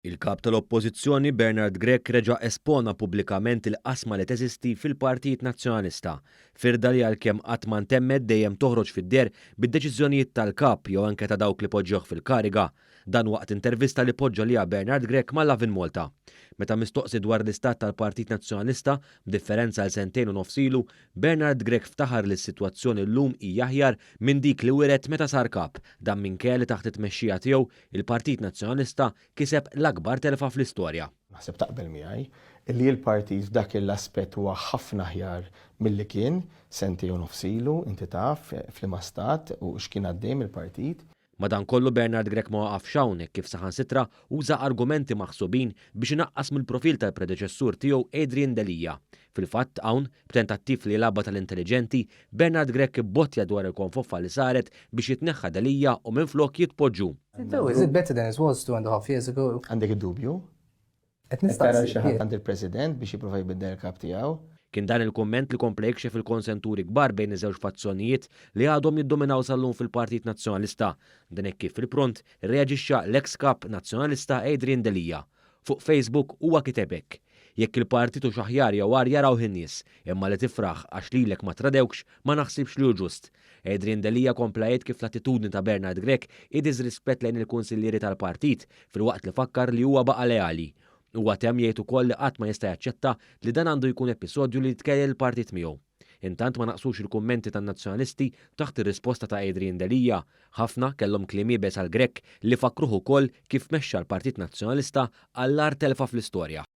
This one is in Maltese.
Il-kap tal-Oppożizzjoni Bernard Grech reġa' espona pubblikament il-qasma li teżisti fil-Partit Nazzjonalista. Firda li għalkemm qatt ma ntemmet dejjem toħroġ fid-der bid-deċiżjonijiet tal-kap jew anke ta' dawk li poġġew fil-kariga. Dan waqt intervista li poġġa liha Bernard Grech ma' Lavin Malta. Meta mistoqsi dwar l-istat tal-Partit Nazzjonalista, b'differenza għal sentejn u nofsilu, Bernard Grech ftaħar li s-sitwazzjoni llum hija aħjar minn dik li wiret meta sar kap, dan minkejja li taħt it-tmexxija tiegħu il-Partit Nazzjonalista kiseb l-akbar telfa fl-istorja. Naħseb taqbel miegħi li l-partit f'dak l-aspett huwa ħafna aħjar milli kien sentejn u nofsilu, inti taf fl-ima stat u x'kien għaddej mill-partit. Madankollu Bernard Grech ma waqafx hawnhekk kif saħansitra uża argumenti maħsubin biex inaqqas mill-profil tal-predeċessur tiegħu Adrian Delija. Fil-fatt hawn, b'tentattiv li labba tal-intelligenti, Bernard Grech bottja dwar il-konfoffa li saret biex jitneħħa Delija u minflok jitpoġġu. Is it better than it was 2.5 years ago? Għandek id-dubju? Qed Tara nistaqsi. xi ħadd għand il-President biex jipprova jbiddel il-kap tiegħu. Kien dan il-komment li kompla jikxef il-konsenturi kbar bejn iż-żewġ fazzjonijiet li għadhom jiddominaw sal-lum fil-Partit Nazzjonalista. Dan hekk kif fil-pront irreaġixxa l-ex kap nazzjonalista Adrian Delija. Fuq Facebook huwa kiteb hekk: jekk il-partitu xaħjar jew għar jaraw in-nies, imma li tifraħ għax lilek ma tradewx ma naħsibx li hu ġust. Adrian Delija kompla jgħid kif l-attitudni ta' Bernard Grech idiż rispett lejn il-kunsillieri tal-partit filwaqt li fakkar li huwa baqa' leali. Huwa temm jgħid ukoll li qatt ma jista' jaċċetta li dan għandu jkun episodju li tkejjel il-partit miegħu. Intant ma naqsux il-kummenti tan-nazzjonalisti taħt ir-risposta ta' Adrian Delija. Ħafna kellhom kliem jibes għal Grech li fakkruh ukoll kif mexxa l-Partit Nazzjonalista għall-ar telfa fl-istorja.